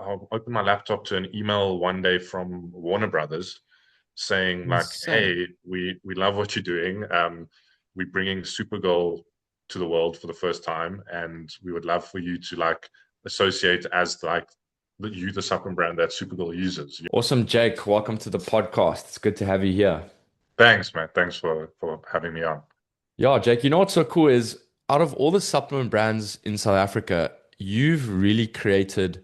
I'll open my laptop to an email one day from Warner Brothers saying like, Insane. "Hey, we love what you're doing. We're bringing Supergirl to the world for the first time, and we would love for you to like associate as like the supplement brand that Supergirl uses." Awesome, Jake. Welcome to the podcast. It's good to have you here. Thanks, man. Thanks for having me on. Yeah, Jake, you know what's so cool is out of all the supplement brands in South Africa, you've really created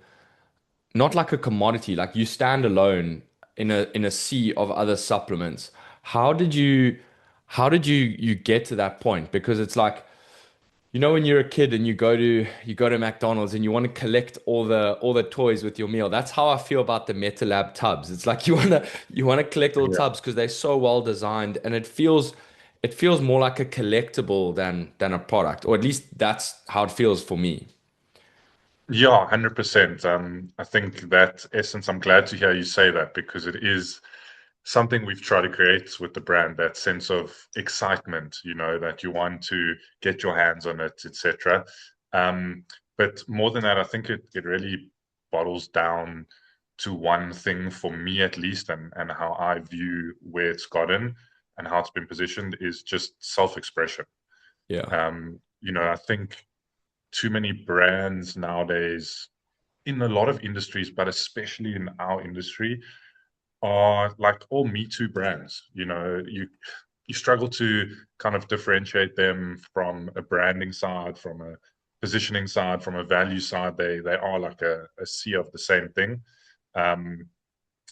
not like a commodity, like you stand alone in a sea of other supplements. How did you how did you get to that point? Because it's like, you know, when you're a kid and you go to McDonald's and you want to collect all the toys with your meal. That's how I feel about the Metalab tubs. It's like you wanna collect all the Yeah. tubs because they're so well designed and it feels more like a collectible than a product, or at least that's how it feels for me. Yeah, 100%. I think that essence, I'm glad to hear you say that because it is something we've tried to create with the brand, that sense of excitement, that you want to get your hands on it, etc. But more than that, I think it really bottles down to one thing for me at least, and how I view where it's gotten and how it's been positioned is just self-expression. Yeah. I think too many brands nowadays in a lot of industries, but especially in our industry, are like all Me Too brands. You struggle to kind of differentiate them from a branding side, from a positioning side, from a value side. They are like a sea of the same thing. Um,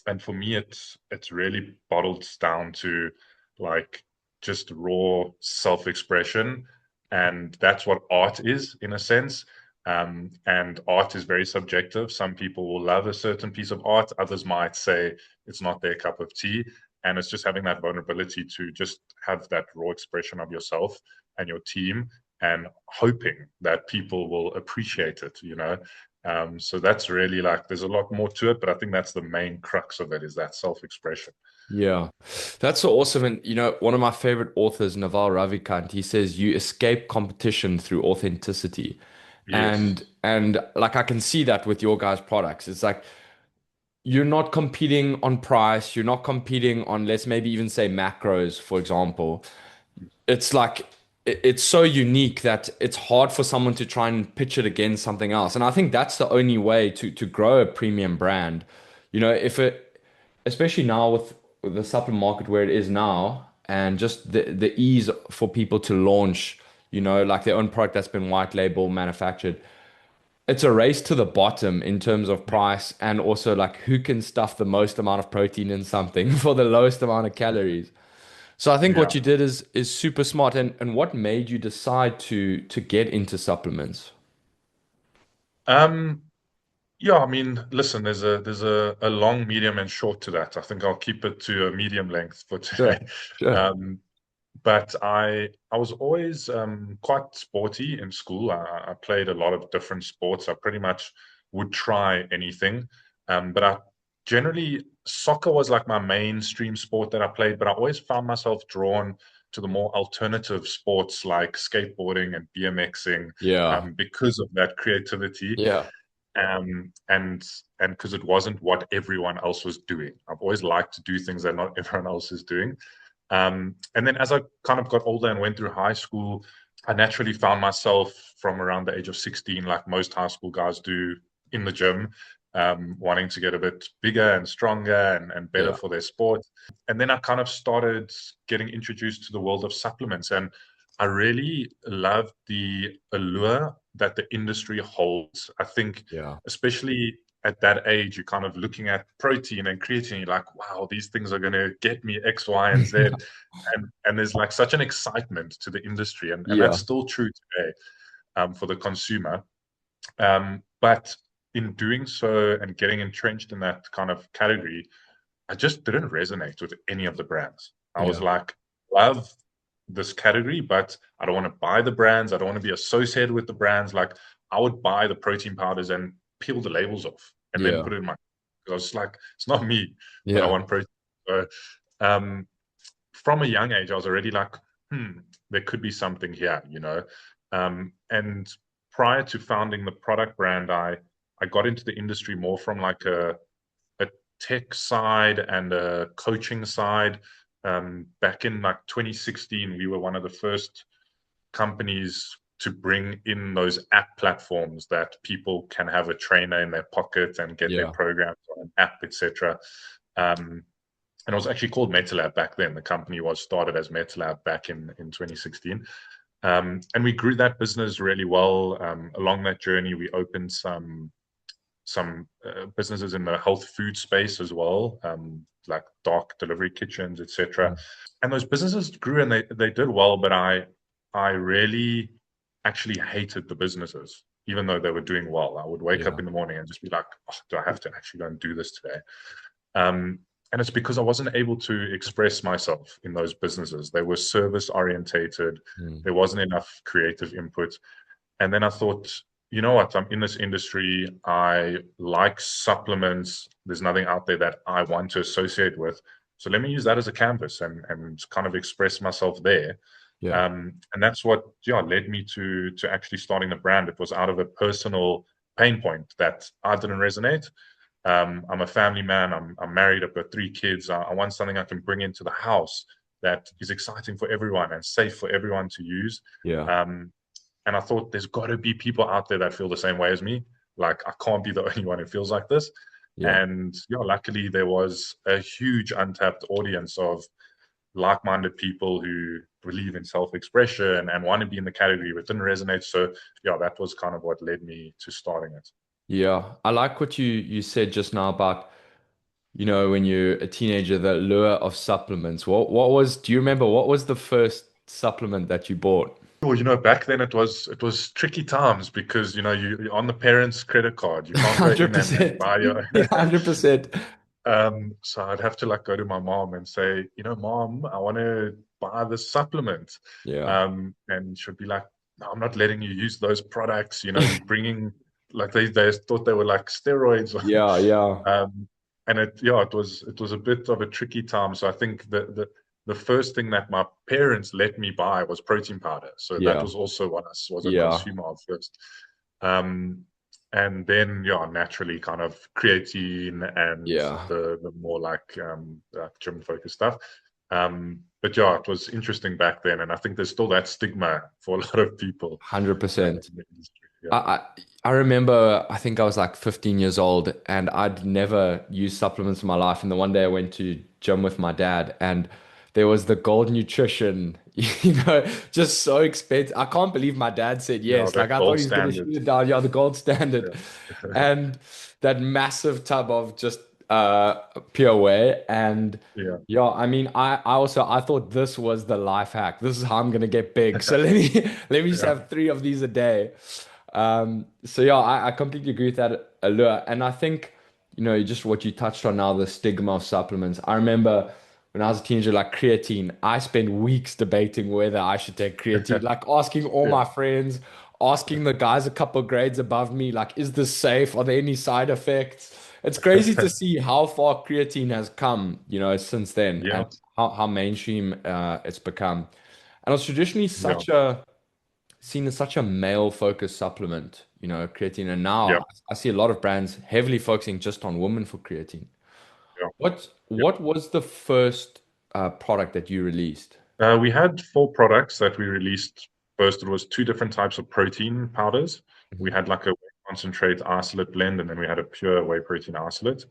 and for me, it's really bottled down to like just raw self-expression, and that's what art is in a sense. And art is very subjective. Some people will love a certain piece of art, others might say it's not their cup of tea. And it's just having that vulnerability to just have that raw expression of yourself and your team, and hoping that people will appreciate it. So that's really like there's a lot more to it, but I think that's the main crux of it is that self-expression. Yeah. That's so awesome. And you know, one of my favorite authors, Naval Ravikant, he says you escape competition through authenticity. Yes. And like I can see that with your guys' products. It's like you're not competing on price, you're not competing on, let's maybe even say macros, for example. It's like it's so unique that it's hard for someone to try and pitch it against something else. And I think that's the only way to grow a premium brand. You know, if it, especially now with the supplement market where it is now, and just the ease for people to launch, you know, like their own product that's been white label manufactured. It's a race to the bottom in terms of price and also like who can stuff the most amount of protein in something for the lowest amount of calories. So I think what Yeah. you did is super smart. And what made you decide to get into supplements? Um, yeah, I mean, listen, there's a long, medium, and short to that. I think I'll keep it to a medium length for Sure, today. sure. Um, but I was always quite sporty in school. I played a lot of different sports. I pretty much would try anything. But I generally soccer was like my mainstream sport that I played, but I always found myself drawn to the more alternative sports like skateboarding and BMXing, Yeah, because of that creativity, yeah, and because it wasn't what everyone else was doing. I've always liked to do things that not everyone else is doing. And then as I kind of got older and went through high school, I naturally found myself from around the age of 16, like most high school guys do, in the gym, wanting to get a bit bigger and stronger and better yeah, for their sport. And then I kind of started getting introduced to the world of supplements. And I really love the allure that the industry holds. I think, yeah. especially at that age, you're kind of looking at protein and creatine, you're like, wow, these things are going to get me X, Y, and Z. And there's like such an excitement to the industry. And that's Yeah, still true today, for the consumer. But in doing so and getting entrenched in that kind of category, I just didn't resonate with any of the brands. I was yeah, like, love this category, but I don't want to buy the brands. I don't want to be associated with the brands. Like I would buy the protein powders and peel the labels off and then yeah, put it in my. I was like, it's not me, but I yeah, want protein. So, um, from a young age, I was already like, there could be something here. And prior to founding the product brand, I I got into the industry more from like a tech side and a coaching side. Back in like 2016, we were one of the first companies to bring in those app platforms that people can have a trainer in their pocket and get their Yeah. programs on an app, etc. And it was actually called Metalab back then. The company was started as Metalab back in 2016. And we grew that business really well. Along that journey, we opened some businesses in the health food space as well, like dark delivery kitchens, etc. Mm. And those businesses grew and they did well, but I really actually hated the businesses, even though they were doing well. I would wake up Yeah. in the morning and just be like, oh, do I have to actually go and do this today? Um, and it's because I wasn't able to express myself in those businesses. They were service orientated. Mm. There wasn't enough creative input. And then I thought, you know what? I'm in this industry. I like supplements. There's nothing out there that I want to associate with. So let me use that as a canvas and kind of express myself there. Yeah. And that's what, yeah, led me to actually starting the brand. It was out of a personal pain point that I didn't resonate. I'm a family man. I'm married. I've got 3 kids. I want something I can bring into the house that is exciting for everyone and safe for everyone to use. Yeah. Um, and I thought there's got to be people out there that feel the same way as me. Like I can't be the only one who feels like this. Yeah. And yeah, luckily there was a huge untapped audience of like-minded people who believe in self-expression and want to be in the category, but didn't resonate. So yeah, that was kind of what led me to starting it. Yeah. I like what you said just now about, when you're a teenager, the lure of supplements. Do you remember what was the first supplement that you bought? Well, back then it was tricky times because you're on the parents' credit card. You can't go in and 100%. buy your Yeah, 100%. So I'd have to like go to my mom and say, Mom, I want to buy this supplement. Yeah. And she'd be like, no, I'm not letting you use those products. You're bringing like they thought they were like steroids. Yeah, yeah, um, and it was a bit of a tricky time. So I think the first thing that my parents let me buy was protein powder. So that yeah, was also what I was a yeah, consumer of first. Um, and then yeah, naturally kind of creatine and yeah. the more like gym focused stuff. But yeah, it was interesting back then, and I think there's still that stigma for a lot of people in 100%. the industry. I, Yeah, I I remember I think I was like 15 years old and I'd never used supplements in my life. And the one day I went to gym with my dad and there was the gold nutrition, just so expensive. I can't believe my dad said yeah, yes. Like that I thought gold he was gonna standard. shoot it down. Yeah, the gold standard. Yeah, And that massive tub of just pure whey. And yeah, yeah, I mean I thought this was the life hack. This is how I'm gonna get big. So let me just yeah, have 3 of these a day. So yeah, I completely agree with that allure. And I think, just what you touched on now, the stigma of supplements. I remember when I was a teenager, like creatine, I spent weeks debating whether I should take creatine, like asking all yeah, my friends, asking the guys a couple grades above me, like, is this safe? Are there any side effects? It's crazy to see how far creatine has come, since then and yeah, how mainstream it's become. And it's traditionally yeah, seen as such a male-focused supplement, creatine. And yeah, now I see a lot of brands heavily focusing just on women for creatine. yeah. What was the first product that you released? We had 4 products that we released. First, it was 2 different types of protein powders. We Mhm. had like a whey concentrate isolate blend, and then we had a pure whey protein isolate.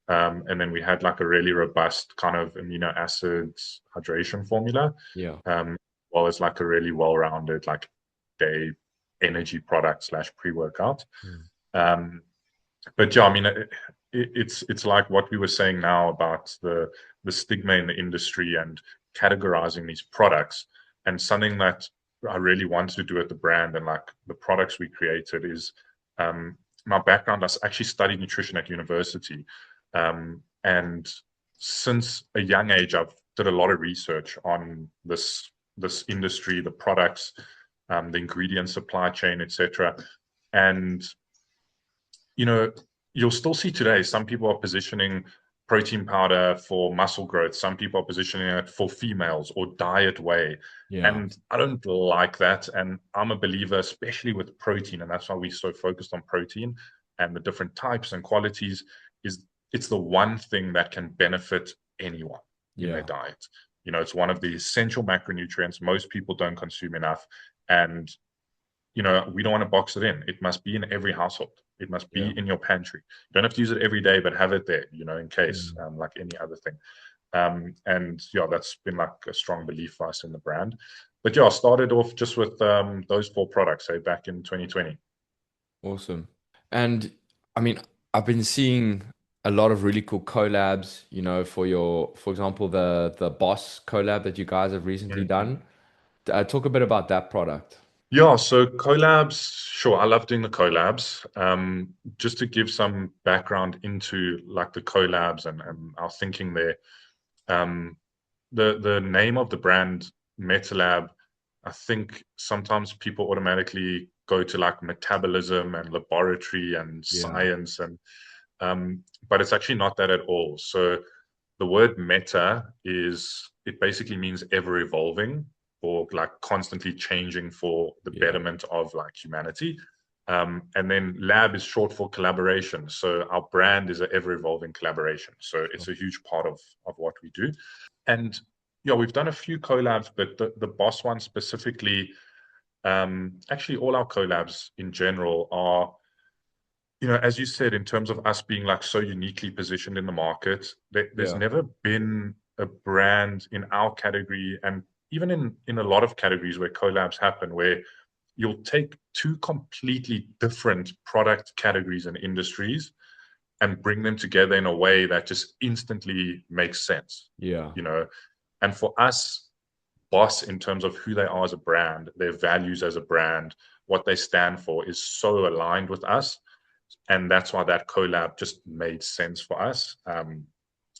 And then we had like a really robust kind of amino acids hydration formula, Yeah. as well as like a really well-rounded like day energy product slash pre-workout. Mm. Um, but yeah, I mean, it's like what we were saying now about the stigma in the industry and categorizing these products. And something that I really wanted to do at the brand and like the products we created is my background. I actually studied nutrition at university, and since a young age, I've did a lot of research on this industry, the products, the ingredient supply chain, etc. And you know, you'll still see today some people are positioning protein powder for muscle growth. Some people are positioning it for females or diet whey. Yeah. And I don't like that. And I'm a believer, especially with protein, and that's why we're so focused on protein. and the different types and qualities is it's the one thing that can benefit anyone in their Yeah. diet. It's one of the essential macronutrients most people don't consume enough. And we don't want to box it in. It must be in every household. It must Yeah. be in your pantry. You don't have to use it every day, but have it there, in case, Mm. like any other thing. And yeah, that's been like a strong belief for us in the brand. But yeah, I started off just with those four products, say back in 2020. Awesome. And I mean, I've been seeing a lot of really cool collabs, for example, the Boss collab that you guys have recently Mhm. done. Talk a bit about that product. Yeah, so collabs, sure, I love doing the collabs. Just to give some background into like the collabs and our thinking there. Um, the name of the brand Metalab, I think sometimes people automatically go to like metabolism and laboratory and Yeah. science but it's actually not that at all. So the word meta it basically means ever evolving or like constantly changing for the Yeah. betterment of like humanity. And then lab is short for collaboration. So our brand is an ever evolving collaboration. So Sure. it's a huge part of what we do. And yeah, we've done a few collabs, but the Boss one specifically, actually all our collabs in general are, as you said, in terms of us being like so uniquely positioned in the market, there's Yeah. never been a brand in our category, and even in a lot of categories where collabs happen, where you'll take two completely different product categories and industries and bring them together in a way that just instantly makes sense. Yeah. You know, and for us, Boss, in terms of who they are as a brand, their values as a brand, what they stand for, is so aligned with us, and that's why that collab just made sense for us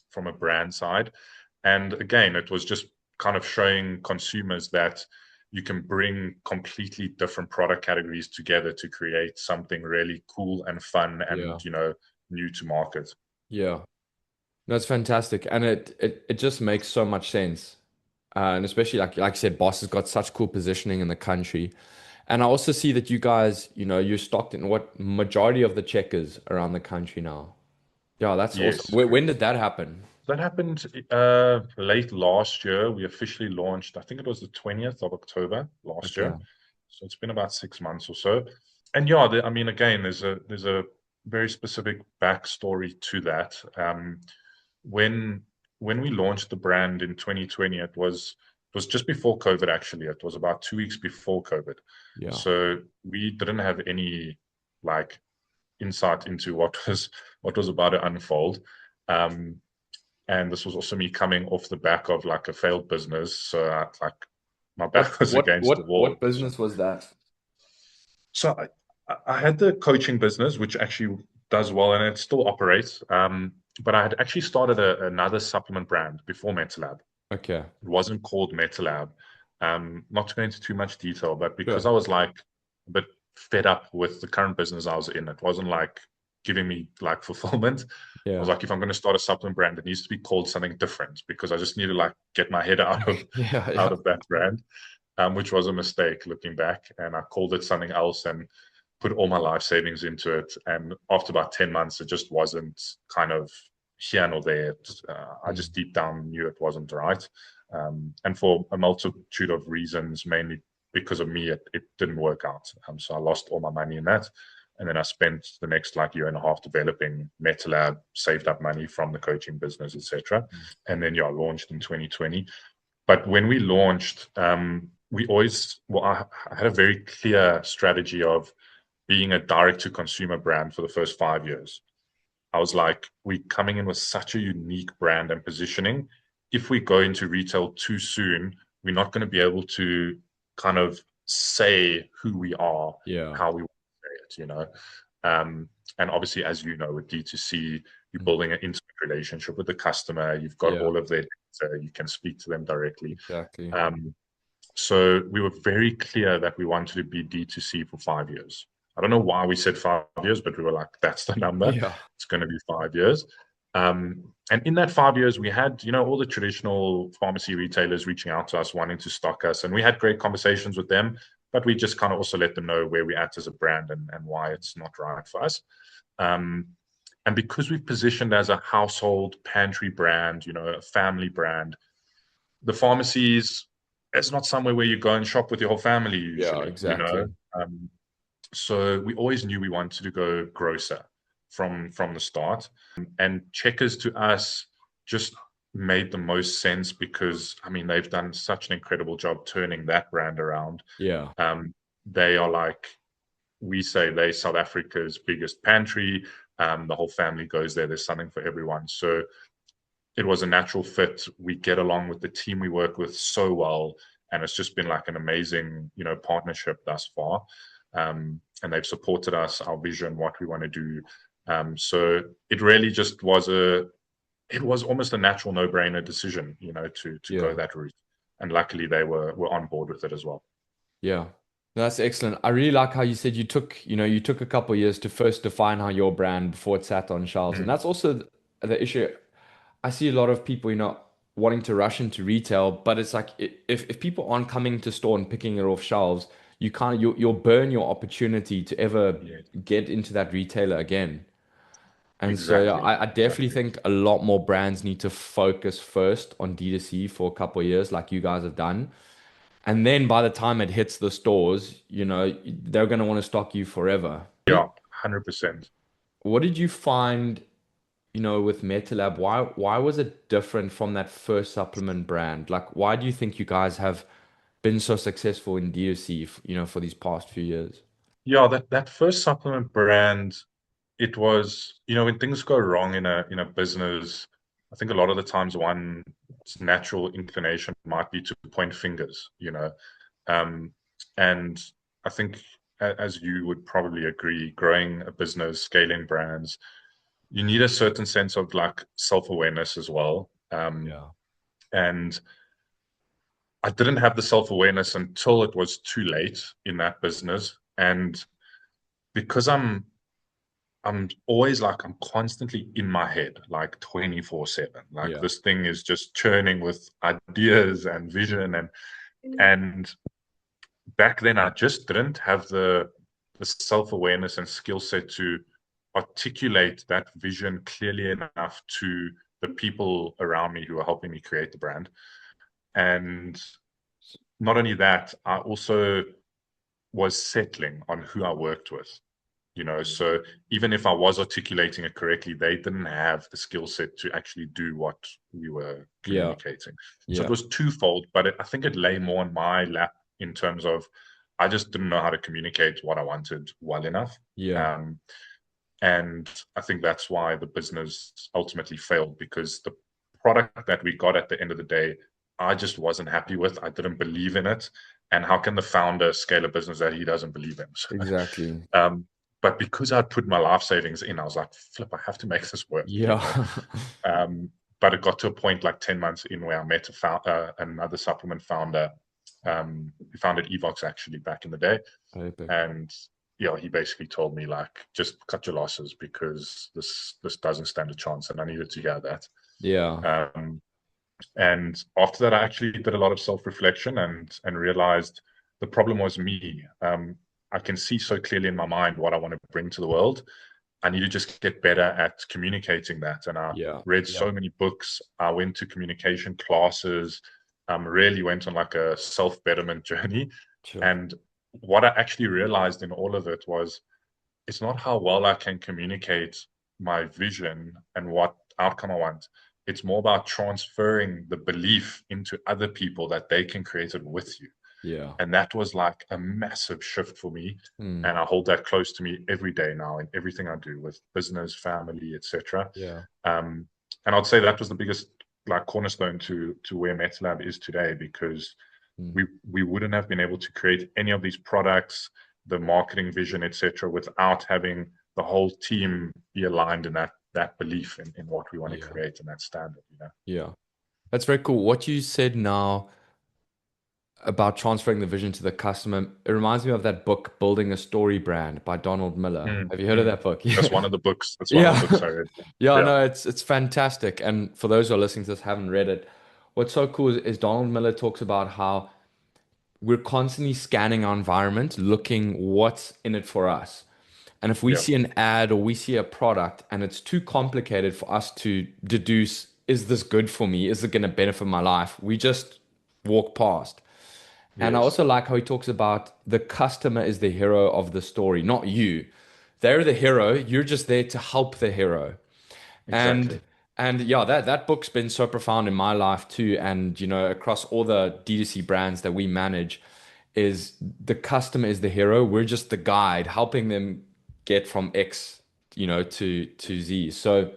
from a brand side. And again, it was just kind of showing consumers that you can bring completely different product categories together to create something really cool and fun Yeah. and new to market. Yeah. That's fantastic. And it just makes so much sense. And especially like I said, Boss has got such cool positioning in the country. And I also see that you guys, you're stocked in what majority of the checkers around the country now. Yeah, that's awesome. Yes, When did that happen? that happened late last year. We officially launched, I think it was the 20th of October last Okay. year. So it's been about 6 months or so. And yeah, I mean, again, there's a very specific backstory to that. When when we launched the brand in 2020, it was just before COVID, actually. It was about 2 weeks before COVID. Yeah. So we didn't have any like insight into what was about to unfold. Um, and this was also me coming off the back of like a failed business. So like my What back was what against the what wall. what business was that? So I had the coaching business, which actually does well and it still operates. But I had actually started another supplement brand before Metalab. Okay. It wasn't called Metalab. Not to go into too much detail, but because Sure. I was like a bit fed up with the current business I was in, it wasn't like giving me like fulfillment. I was Yeah. like, if I'm going to start a supplement brand, it needs to be called something different because I just need to like get my head out of Yeah, out yeah. of that brand, which was a mistake looking back. And I called it something else and put all my life savings into it. And after about 10 months, it just wasn't kind of here nor there. I Mm. just deep down knew it wasn't right. And for a multitude of reasons, mainly because of me, it didn't work out. So I lost all my money in that. And then I spent the next like year and a half developing Metalab, saved up money from the coaching business, etc. And then yeah, launched in 2020. But when we launched, we always well, I had a very clear strategy of being a direct to consumer brand for the first 5 years. I was like, we coming in with such a unique brand and positioning. If we go into retail too soon, we're not going to be able to kind of say who we are, Yeah. how we want to say it. Um, and obviously, as you know, with D2C, you're Mm. building an intimate relationship with the customer. You've got Yeah, all of their data. You can speak to them directly. exactly. Um, so we were very clear that we wanted to be D2C for 5 years. I don't know why we said 5 years, but we were like, that's the number. Yeah. It's going to be 5 years. And in that 5 years, we had, all the traditional pharmacy retailers reaching out to us, wanting to stock us. And we had great conversations with them, but we just kind of also let them know where we're at as a brand and why it's not right for us. Um, and because we've positioned as a household pantry brand, a family brand, the pharmacies, it's not somewhere where you go and shop with your whole family Yeah, usually. exactly. Um, so we always knew we wanted to go grocer from the start. And Checkers to us just made the most sense because I mean they've done such an incredible job turning that brand around. Yeah, They are like we say they South Africa's biggest pantry. The whole family goes there. There's something for everyone. So it was a natural fit. We get along with the team we work with so well, and it's just been like an amazing, partnership thus far. And they've supported us, our vision, what we want to do. So it really just it was almost a natural no-brainer decision, to go yeah, that route. And luckily they were on board with it as well. yeah. That's excellent. I really like how you said you took a couple years to first define how your brand before it sat on shelves. And Mm, that's also the issue. I see a lot of people, wanting to rush into retail, but it's like if people aren't coming to store and picking it off shelves, you'll burn your opportunity to ever yeah, get into that retailer again. And so yeah, exactly, I definitely exactly. think a lot more brands need to focus first on D2C for a couple of years, like you guys have done. And then by the time it hits the stores, they're going to want to stock you forever. Yeah, 100%. What did you find, with Metalab? Why was it different from that first supplement brand? Like, why do you think you guys have been so successful in D2C, for these past few years? Yeah, that first supplement brand, it was, when things go wrong in a business, I think a lot of the times one's natural inclination might be to point fingers. Um, and I think as you would probably agree, growing a business, scaling brands, you need a certain sense of like self-awareness as well. Yeah. And I didn't have the self-awareness until it was too late in that business. And because I'm always like I'm constantly in my head, like 24/7. Like Yeah. this thing is just churning with ideas and vision and back then I just didn't have the self-awareness and skill set to articulate that vision clearly enough to the people around me who are helping me create the brand. And not only that, I also was settling on who I worked with. So even if I was articulating it correctly, they didn't have the skill set to actually do what we were Yeah. communicating. So it Yeah. was twofold, but I think it lay more on my lap in terms of I just didn't know how to communicate what I wanted well enough. Yeah. Um, and I think that's why the business ultimately failed because the product that we got at the end of the day, I just wasn't happy with. I didn't believe in it. And how can the founder scale a business that he doesn't believe in? Exactly. Um, but because I'd put my life savings in, I was like, flip, I have to make this work, you Yeah. know. Um, but it got to a point like 10 months in where I met another supplement founder. He founded Evox actually back in the day. Epic. And yeah, he basically told me like, just cut your losses because this doesn't stand a chance. And I needed to hear that. Yeah. Um, and after that, I actually did a lot of self-reflection and realized the problem was me. I can see so clearly in my mind what I want to bring to the world. I need to just get better at communicating that. And I Yeah. read so many books. I went to communication classes. Really went on like a self-betterment journey. Sure. And what I actually realized in all of it was it's not how well I can communicate my vision and what outcome I want. It's more about transferring the belief into other people that they can create it with you. Yeah. And that was like a massive shift for me. Hmm. And I hold that close to me every day now in everything I do with business, family, etc. Yeah. Um, and I'd say that was the biggest like cornerstone to where Metalab is today because Hmm. we wouldn't have been able to create any of these products, the marketing vision, etc., without having the whole team be aligned in that belief in what we want to Yeah. create and that standard. Yeah. That's very cool. What you said now about transferring the vision to the customer, it reminds me of that book, Building a Story Brand by Donald Miller. Mm, Have you heard of mm. that book? That's Yeah. one of the books. That's one of the books Yeah. I read. Yeah, Yeah. no, it's fantastic. And for those who are listening to this haven't read it, what's so cool is Donald Miller talks about how we're constantly scanning our environment, looking what's in it for us. And if we Yeah. see an ad or we see a product and it's too complicated for us to deduce, is this good for me? Is it going to benefit my life? We just walk past. And I Yes. also like how he talks about the customer is the hero of the story, not you. They're the hero. You're just there to help the hero. And Exactly. and yeah, that book's been so profound in my life too. And across all the D2C brands that we manage, is the customer is the hero. We're just the guide, helping them get from X, to Z. So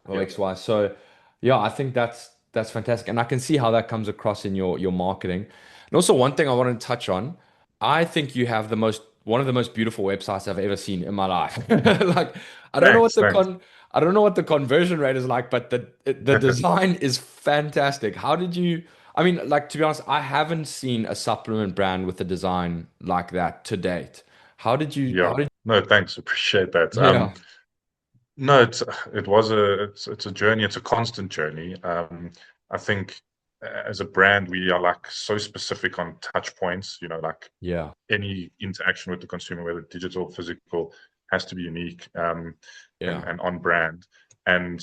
or Yeah. XY. So yeah, I think that's fantastic. And I can see how that comes across in your marketing. And also one thing I want to touch on, I think you have one of the most beautiful websites I've ever seen in my life. Like I don't know what Thanks. the Thanks. con I don't know what the conversion rate is like, but the design is fantastic. How did you I mean, like to be honest, I haven't seen a supplement brand with a design like that to date. How Yeah. did No, thanks. Appreciate that. yeah, No, it's a journey. It's a constant journey. I think as a brand, we are like so specific on touch points. Like yeah, any interaction with the consumer, whether digital, or physical, has to be unique, and yeah, on brand. And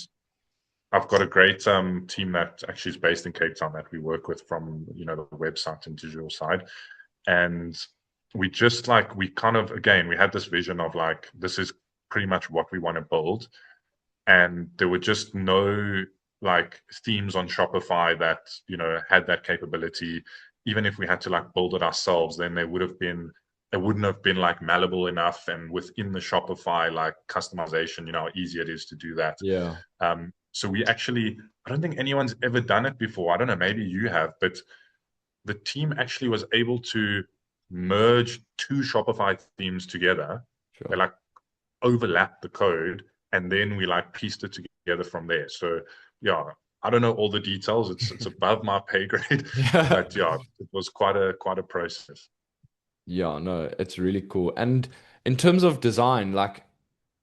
I've got a great team that actually is based in Cape Town that we work with from the website and digital side. And we kind of, again, we had this vision of like, this is pretty much what we want to build, and there were just no like themes on Shopify that had that capability. Even if we had to like build it ourselves, then it wouldn't have been like malleable enough, and within the Shopify like customization, how easy it is to do that. yeah, So we actually, I don't think anyone's ever done it before. I don't know, maybe you have, but the team actually was able to merge two Shopify themes together. They sure. like overlapped the code, and then we like pieced it together from there. So yeah, I don't know all the details. It's above my pay grade, Yeah. but yeah, it was quite a process. Yeah, no, it's really cool. And in terms of design, like,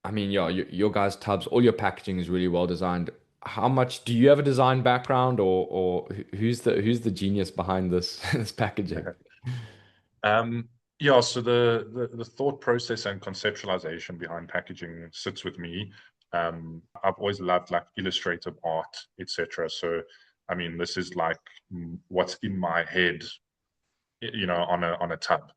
I mean, yeah, your guys' tubs, all your packaging is really well designed. How much do you have a design background, or who's the genius behind this this packaging? Um, yeah, so the thought process and conceptualization behind packaging sits with me. I've always loved like illustrative art, etc. So, I mean, this is like what's in my head, on a tub.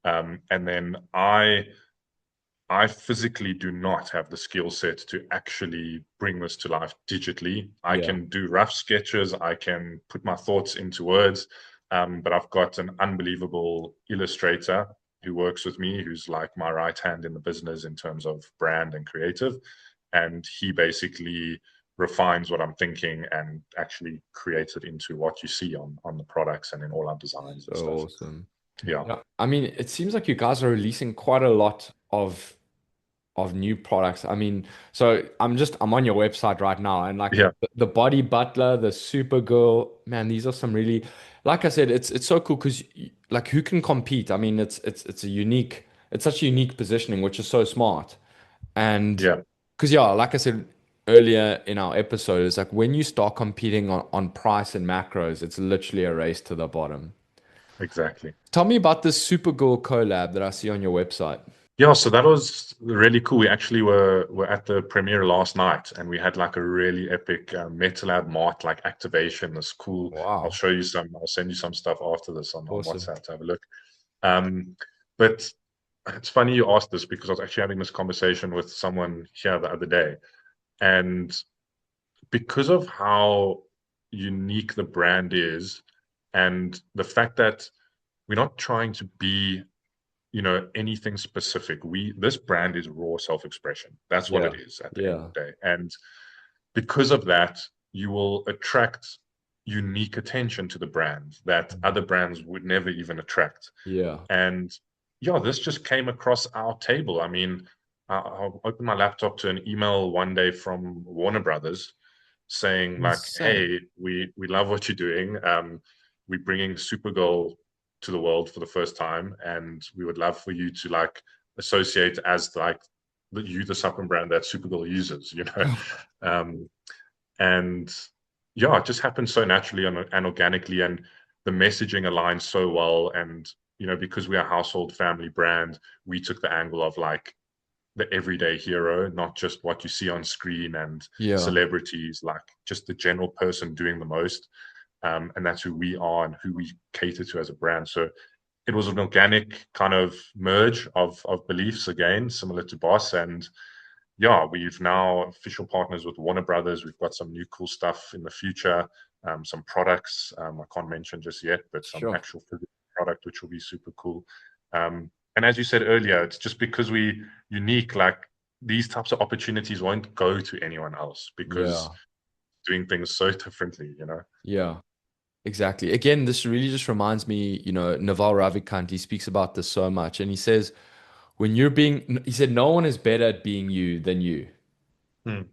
And then I physically do not have the skill set to actually bring this to life digitally. I Yeah, can do rough sketches, I can put my thoughts into words, but I've got an unbelievable illustrator who works with me, who's like my right hand in the business in terms of brand and creative. And he basically refines what I'm thinking and actually creates it into what you see on the products and in all our designs so and stuff. awesome. Yeah. Yeah, I mean, it seems like you guys are releasing quite a lot of new products. I mean, so I'm on your website right now, and like Yeah. the Body Butler, the Supergirl, man, these are some really, like I said, it's so cool because like who can compete? I mean, it's such a unique positioning, which is so smart. And Yeah. because yeah, like I said earlier in our episode, it's like when you start competing on price and macros, it's literally a race to the bottom. Exactly. Tell me about this Supergirl collab that I see on your website. Yeah, so that was really cool. We actually were at the premiere last night, and we had like a really epic Metalab Mart like activation. It's cool. I'll Wow, show you some. I'll send you some stuff after this on awesome. WhatsApp to have a look. Um, but it's funny you asked this because I was actually having this conversation with someone here the other day, and because of how unique the brand is, and the fact that we're not trying to be anything specific. This brand is raw self-expression. That's what it Yeah, is at the end of yeah, the day. And because of that, you will attract unique attention to the brand that other brands would never even attract. yeah. And yeah, this just came across our table. I mean, I'll open my laptop to an email one day from Warner Brothers saying like, Insane. "Hey, we love what you're doing. We're bringing Supergirl to the world for the first time, and we would love for you to like associate as like the supplement brand that Supergirl uses." Um, and yeah, it just happened so naturally and organically, and the messaging aligns so well. And because we are a household family brand, we took the angle of like the everyday hero, not just what you see on screen and Yeah, celebrities, like just the general person doing the most. And that's who we are and who we cater to as a brand. So it was an organic kind of merge of beliefs again, similar to Boss. And yeah, we've now official partners with Warner Brothers. We've got some new cool stuff in the future, some products I can't mention just yet, but some sure. actual physical product which will be super cool. And as you said earlier, it's just because we unique, like these types of opportunities won't go to anyone else because Yeah, doing things so differently. yeah, exactly. Again, this really just reminds me, Naval Ravikant, he speaks about this so much, and he says, he said, no one is better at being you than you. Mm,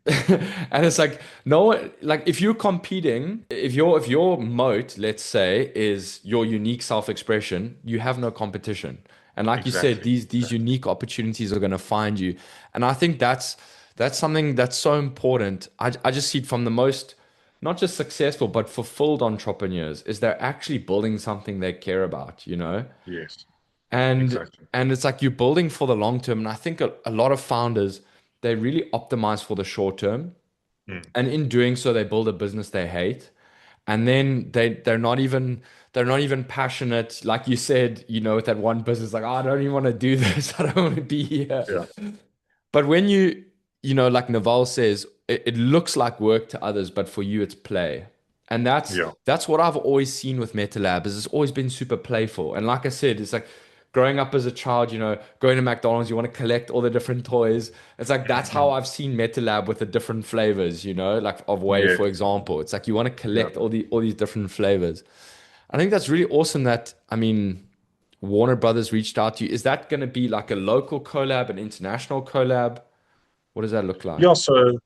And it's like no one, like if you're competing, if your moat, let's say, is your unique self-expression, you have no competition. And like you said, exactly. these Exactly. unique opportunities are going to find you. And I think that's something that's so important. I just see it from the most not just successful but fulfilled entrepreneurs is they're actually building something they care about, you know? Yes, And exactly. and it's like you're building for the long term. And I think a lot of founders, they really optimize for the short term. Mm, And in doing so, they build a business they hate. And then they're not even passionate. Like you said, with that one business, like, "Oh, I don't even want to do this. I don't want to be here." yeah, But when like Naval says, it looks like work to others, but for you, it's play. And that's yeah. that's what I've always seen with Metalab is it's always been super playful. And like I said, it's like growing up as a child, going to McDonald's, you want to collect all the different toys. It's like that's how Mhm. I've seen Metalab with the different flavors, like of Whey, Yeah, for example. It's like you want to yeah. collect all these different flavors. I think that's really awesome that, I mean, Warner Brothers reached out to you. Is that going to be like a local collab, an international collab? What does that look Yeah, like? so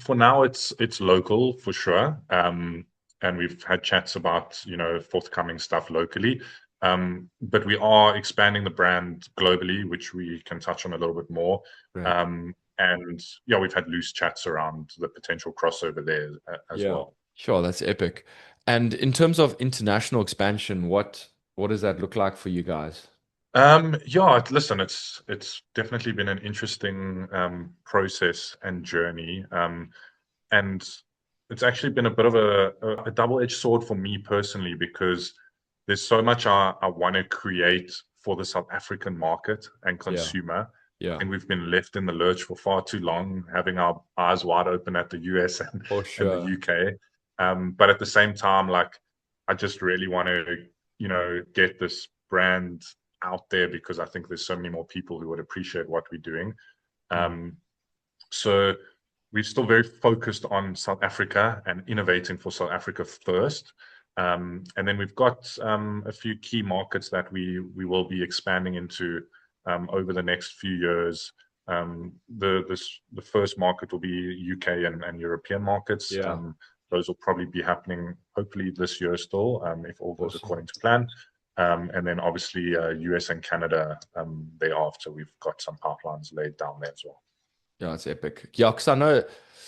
for now it's local for sure. And we've had chats about, forthcoming stuff locally. But we are expanding the brand globally, which we can touch on a little bit more. Right. And yeah, we've had loose chats around the potential crossover there as Yeah. well. Sure, that's epic. And in terms of international expansion, what does that look like for you guys? Yeah, listen, it's definitely been an interesting process and journey. And it's actually been a bit of a double-edged sword for me personally because there's so much I want to create for the South African market and Yeah. consumer. I Yeah. think we've been left in the lurch for far too long, having our eyes wide open at the US For and the sure. UK. But at the same time, like I just really want to, get this brand out there because I think there's so many more people who would appreciate what we're doing. Mm. Um, so we're still very focused on South Africa and innovating for South Africa first. And then we've got a few key markets that we will be expanding into over the next few years. The first market will be UK and European markets. Yeah. Those will probably be happening hopefully this year still, if all goes Awesome. according to plan. And then obviously US and Canada thereafter. We've got some pipelines laid down there as well. Yeah, it's epic. Yeah, because I know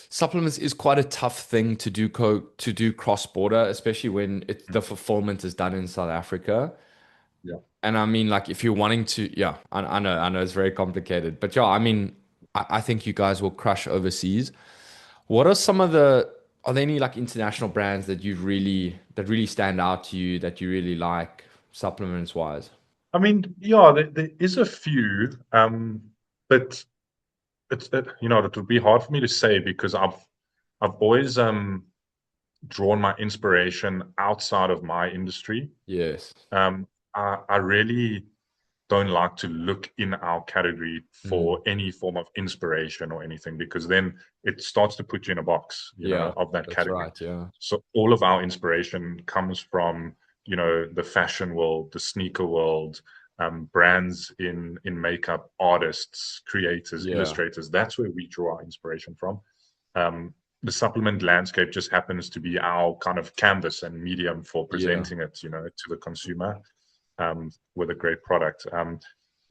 supplements is quite a tough thing to do cross-border, especially when the fulfillment is done in South Africa. Yeah. And I mean, like, if you're wanting to, yeah, I know it's very complicated, but yeah, I mean, I think you guys will crush overseas. What are are there any like international brands that really stand out to you that you really like supplements wise? I mean, yeah, there is a few, but it would be hard for me to say because I've always drawn my inspiration outside of my industry. Yes. I really don't like to look in our category Mm. for any form of inspiration or anything because then it starts to put you in a box, Yeah, of that that's category. right. Yeah. So all of our inspiration comes from, the fashion world, the sneaker world, brands in makeup, artists, creators, Yeah. illustrators. That's where we draw our inspiration from. Um, the supplement landscape just happens to be our kind of canvas and medium for Yeah. presenting it, to the consumer with a great product.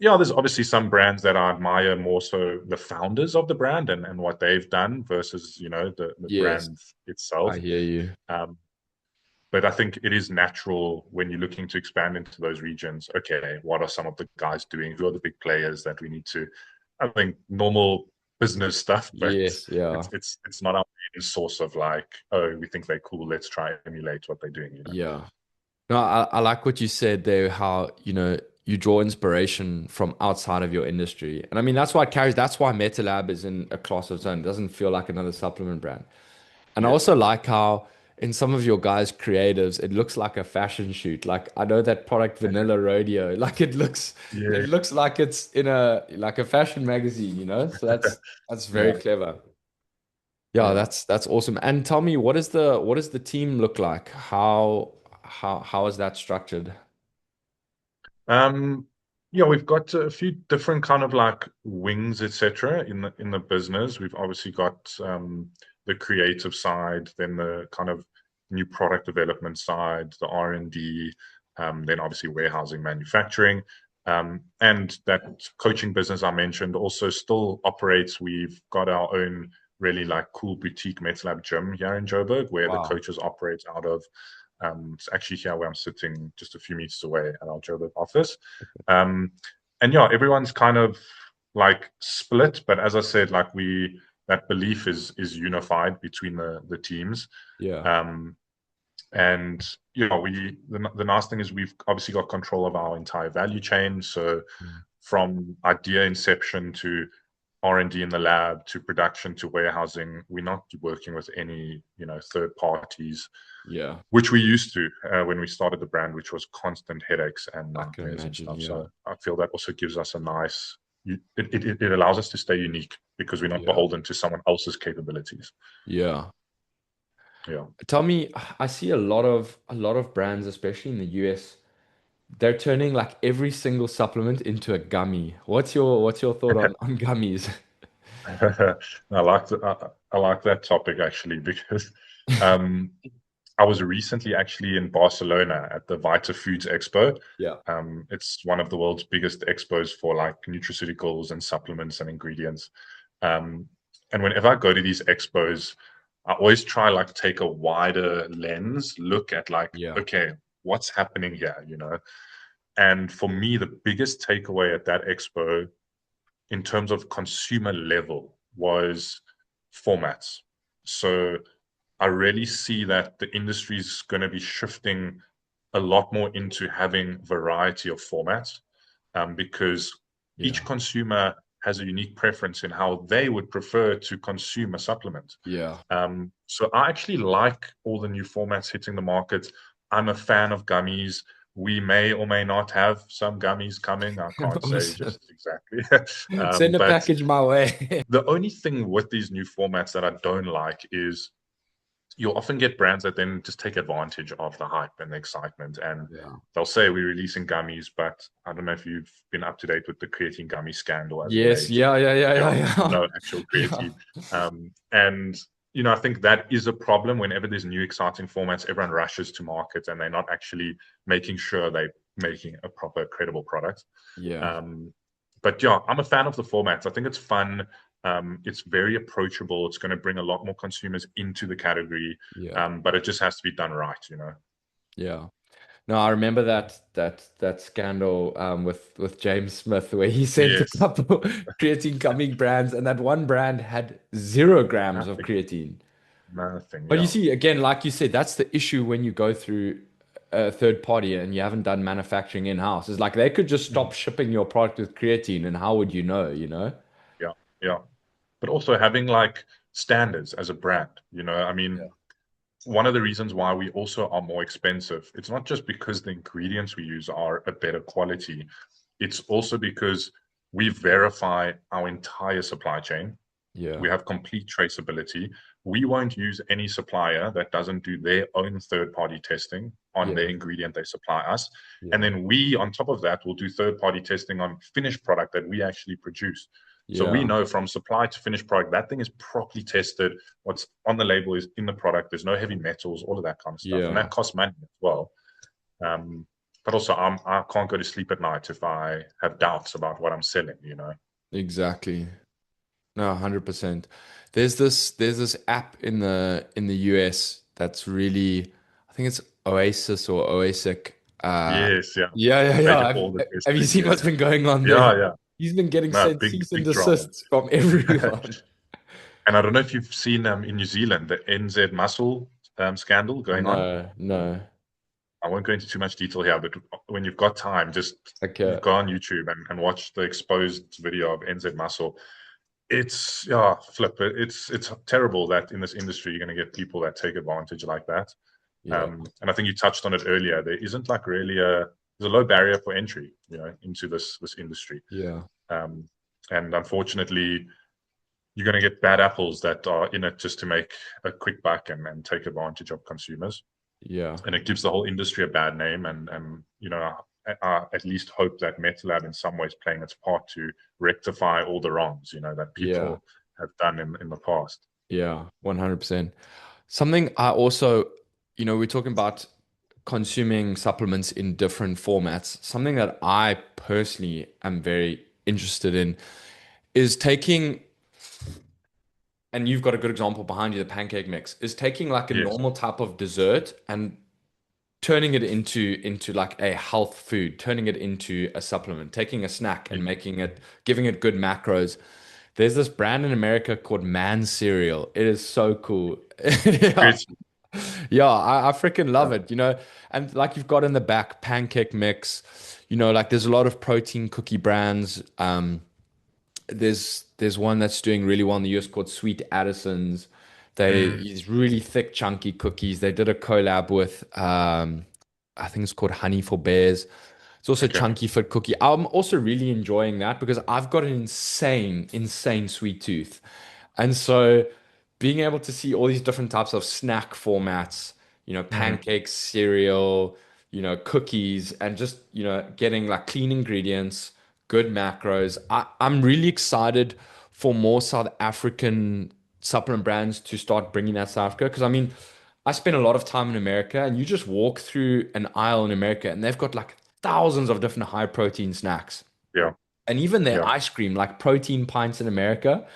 Yeah, there's obviously some brands that I admire more so the founders of the brand and what they've done versus, the Yes. brand I itself. hear you. Um, but I think it is natural when you're looking to expand into those regions. Okay, what are some of the guys doing? Who are the big players that we need to I think normal business stuff, but Yes, yeah. it's not our main source of like, oh, we think they're cool, let's try and emulate what they're doing, you know. Yeah. No, I like what you said there, how, you draw inspiration from outside of your industry. And I mean, that's why it carries, that's why Metalab is in a class of its own. It doesn't feel like another supplement brand. And I Yes. also like how in some of your guys' creatives, it looks like a fashion shoot. Like I know that product Vanilla Rodeo, like it Yeah. looks like it's in a fashion magazine. So that's very Yeah. clever. Yeah, Yeah. that's awesome. And tell me, what does the team look like? How is that structured? Um, yeah, we've got a few different kind of like wings, etc. in the business. We've obviously got the creative side, then the kind of new product development side, the R&D, then obviously warehousing, manufacturing, and that coaching business I mentioned also still operates. We've got our own really like cool boutique Metalab gym here in Joburg, where the Wow. coaches operate out of. It's actually here where I'm sitting, just a few meters away at our Joburg office. Um, and yeah, everyone's kind of like split, but as I said, like that belief is unified between the teams. Yeah. Um, and the nice thing is we've obviously got control of our entire value chain. So Mm. from idea inception to R&D in the lab to production to warehousing, we're not working with any third parties, Yeah, which we used to when we started the brand, which was constant headaches and I can nightmares and imagine. stuff. Yeah. So I feel that also gives us a nice, it allows us to stay unique because we're not Yeah. beholden to someone else's capabilities. Yeah. Yeah. Tell me, I see a lot of brands, especially in the US, they're turning like every single supplement into a gummy. What's your thought on gummies? I like that topic actually because um, I was recently actually in Barcelona at the Vita Foods Expo. Yeah. It's one of the world's biggest expos for like nutraceuticals and supplements and ingredients. Um, and whenever I go to these expos, I always try like take a wider lens, look at like, Yeah. okay, what's happening here? And for me, the biggest takeaway at that expo in terms of consumer level was formats. So I really see that the industry is going to be shifting a lot more into having variety of formats because each Yeah. consumer has a unique preference in how they would prefer to consume a supplement. Yeah. So I actually like all the new formats hitting the market. I'm a fan of gummies. We may or may not have some gummies coming. I can't say Awesome. just exactly. Send a But package my way. the only thing with these new formats that I don't like is you'll often get brands that then just take advantage of the hype and the excitement. And Yeah. they'll say we're releasing gummies, but I don't know if you've been up to date with the creatine gummy scandal as of Yes. late. Yeah. Yeah. Yeah. Yeah, Yeah. no actual Yeah. creatine. And I think that is a problem whenever there's new exciting formats, everyone rushes to market and they're not actually making sure they're making a proper, credible product. Yeah. Um, but yeah, I'm a fan of the formats. I think it's fun. It's very approachable. It's going to bring a lot more consumers into the category, Yeah. but it just has to be done right. Yeah. No, I remember that scandal with James Smith where he sent a Yes, couple creatine coming brands and that one brand had 0 grams of nothing, creatine. nothing. But you Yeah, see, again, like you said, that's the issue when you go through a third party and you haven't done manufacturing in-house. It's like they could just Mhm. stop shipping your product with creatine and how would you know? Yeah, yeah. But also having like standards as a brand. I mean, Yeah. one of the reasons why we also are more expensive, it's not just because the ingredients we use are a better quality. It's also because we verify our entire supply chain. We Yeah. have complete traceability. We won't use any supplier that doesn't do their own third party testing on the Yeah. ingredient they supply us. And Yeah. then we, on top of that, will do third party testing on finished product that we actually produce. So we Yeah. know from supply to finished product, that thing is properly tested. What's on the label is in the product. There's no heavy metals, all of that kind of stuff. And Yeah. that costs money as well. Um, but also, I can't go to sleep at night if I have doubts about what I'm selling. Exactly. No, 100%. There's this app in the US that's really, I think it's Oasis or Oasic. Yes, yeah. Yeah, yeah, They yeah. do Have, all the have you testing. seen Yeah, what's yeah. been going on there? Yeah, yeah. He's been getting No, sent big cease and big drama. desists from everyone. And I don't know if you've seen in New Zealand the NZ muscle scandal going on. No, no. I won't go into too much detail here, but when you've got time, just Okay. go on YouTube and watch the exposed video of NZ muscle. It's yeah, flip it. It's terrible that in this industry you're going to get people that take advantage like that. Yeah. And I think you touched on it earlier. There isn't like really there's a low barrier for entry, into this industry. Yeah. Um, and unfortunately, you're going to get bad apples that are in it just to make a quick buck and take advantage of consumers. Yeah. And it gives the whole industry a bad name. And I at least hope that Metalab in some ways playing its part to rectify all the wrongs, that Yeah. people have done in the past. Yeah. 100%. Something I also, we're talking about consuming supplements in different formats. Something that I personally am very interested in is taking, and you've got a good example behind you, the pancake mix, is taking like a Yes. normal type of dessert and turning it into like a health food, turning it into a supplement, taking a snack and making it, giving it good macros. There's this brand in America called Man Cereal. It is so cool. Yeah. It's, Yeah, I freaking yeah. love it, and like you've got in the back pancake mix, like there's a lot of protein cookie brands. There's one that's doing really well in the US called Sweet Addison's. Mm, These really thick, chunky cookies. They did a collab with I think it's called Honey for Bears. It's also okay. chunky fit cookie. I'm also really enjoying that because I've got an insane, insane sweet tooth. And so being able to see all these different types of snack formats, Mm, pancakes, cereal, cookies, and just, getting like clean ingredients, good macros. I'm really excited for more South African supplement brands to start bringing that to South Africa. Because I mean, I spend a lot of time in America, and you just walk through an aisle in America, and they've got like thousands of different high protein snacks. yeah. And even their Yeah. ice cream, like protein pints in America,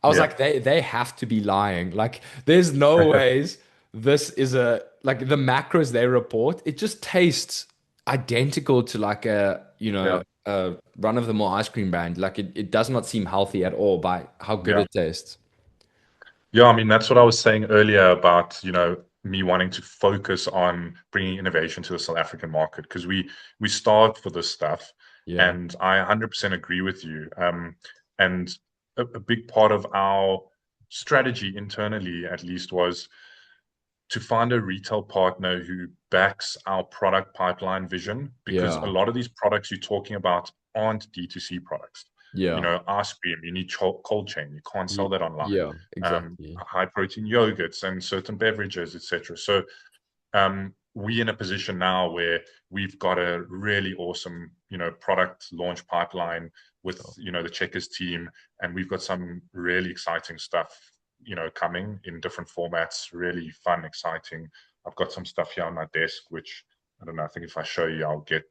I was Yeah. like, they have to be lying. Like, there's no ways this is a like the macros they report, it just tastes identical to like Yeah. a run-of-the-mill ice cream brand. Like it does not seem healthy at all by how good Yeah. it tastes. Yeah, I mean, that's what I was saying earlier about, me wanting to focus on bringing innovation to the South African market because we starved for this stuff, Yeah, and I 100% agree with you. And a big part of our strategy internally, at least, was to find a retail partner who backs our product pipeline vision because a yeah, lot of these products you're talking about aren't D2C products. yeah, Ice cream, you need cold chain. You can't sell that online. yeah, exactly. High protein yogurts and certain beverages, etc. So we in a position now where we've got a really awesome, product launch pipeline with, Sure. the Checkers team, and we've got some really exciting stuff, coming in different formats, really fun, exciting. I've got some stuff here on my desk, which I don't know. I think if I show you, I'll get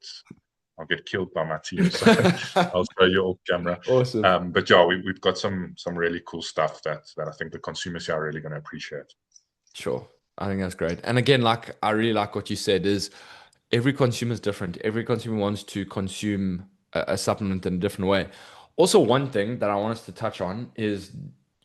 killed by my team. So I'll show you off camera. Awesome. But yeah, we've got some really cool stuff that I think the consumers here are really going to appreciate. Sure. I think that's great. And again, like I really like what you said is every consumer is different. Every consumer wants to consume a supplement in a different way. Also, one thing that I want us to touch on is,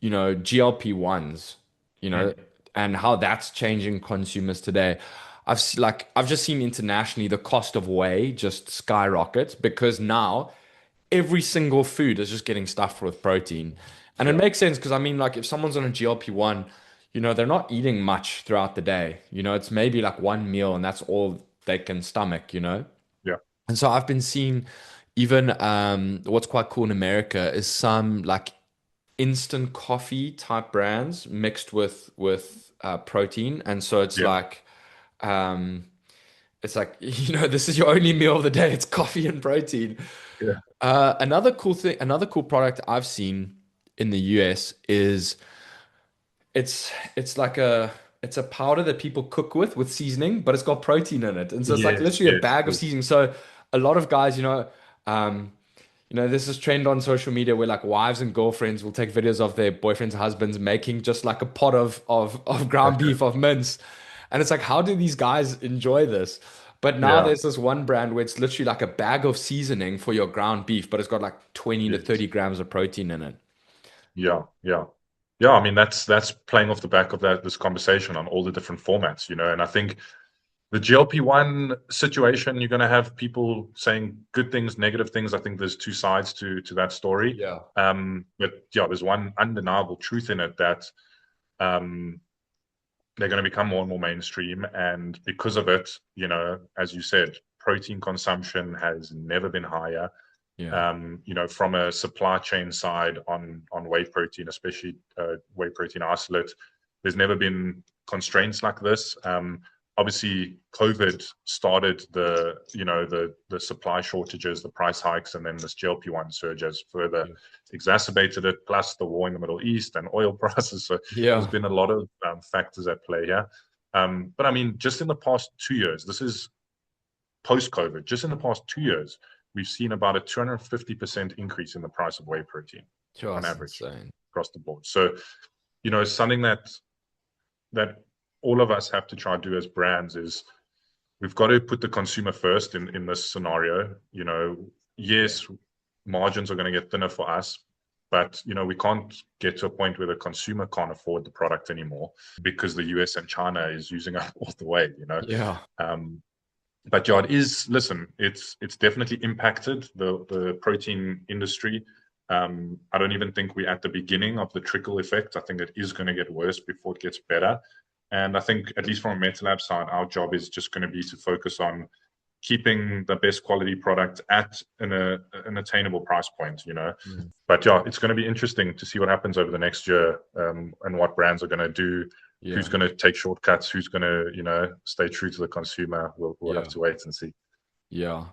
GLP-1s, you know, Mm, and how that's changing consumers today. I've just seen internationally the cost of whey just skyrocket because now every single food is just getting stuffed with protein. And it yeah, makes sense because I mean, like if someone's on a GLP-1, they're not eating much throughout the day. It's maybe like one meal and that's all they can stomach. yeah, And so I've been seeing even what's quite cool in America is some like instant coffee type brands mixed with protein. And so yeah, um it's like, this is your only meal of the day. It's coffee and protein. yeah, Another cool product I've seen in the US is it's like it's a powder that people cook with seasoning, but it's got protein in it. And so it's like yes, literally a yes, bag of yes. seasoning. So a lot of guys, um, there's this trend on social media where like wives and girlfriends will take videos of their boyfriends, husbands making just like a pot of ground beef of mince. And it's like, how do these guys enjoy this? But now Yeah. there's this one brand where it's literally like a bag of seasoning for your ground beef, but it's got like 20 to Yes. 30 grams of protein in it. Yeah. Yeah. Yeah. I mean, that's playing off the back of this conversation on all the different formats, and I think the GLP-1 situation, you're going to have people saying good things, negative things. I think there's two sides to that story. Yeah. But yeah, there's one undeniable truth in it that um, they're going to become more and more mainstream, and because of it, as you said, protein consumption has never been higher. Yeah. From a supply chain side on whey protein, especially whey protein isolate, there's never been constraints like this. Obviously, COVID started the supply shortages, the price hikes, and then this GLP-1 surge has further Yeah. exacerbated it. Plus the war in the Middle East and oil prices. So there's Yeah. been a lot of factors at play here. But I mean, just in the past 2 years, this is post-COVID, just in the past 2 years, we've seen about a 250% increase in the price of whey protein on Just average insane. across the board. So, something that all of us have to try to do as brands is we've got to put the consumer first in this scenario. Yeah. Yes, margins are going to get thinner for us, but we can't get to a point where the consumer can't afford the product anymore because the US and China is using up all the way. Yeah. Um, but yeah, it is. Listen, it's definitely impacted the protein industry. I don't even think we're at the beginning of the trickle effect. I think it is going to get worse before it gets better. And I think, at least from a Metalab side, our job is just going to be to focus on keeping the best quality product at an attainable price point. Mm. But yeah, it's going to be interesting to see what happens over the next year, and what brands are going to do, who's Yeah. going to take shortcuts, who's going to, stay true to the consumer. We'll have Yeah. to wait and see. Yeah.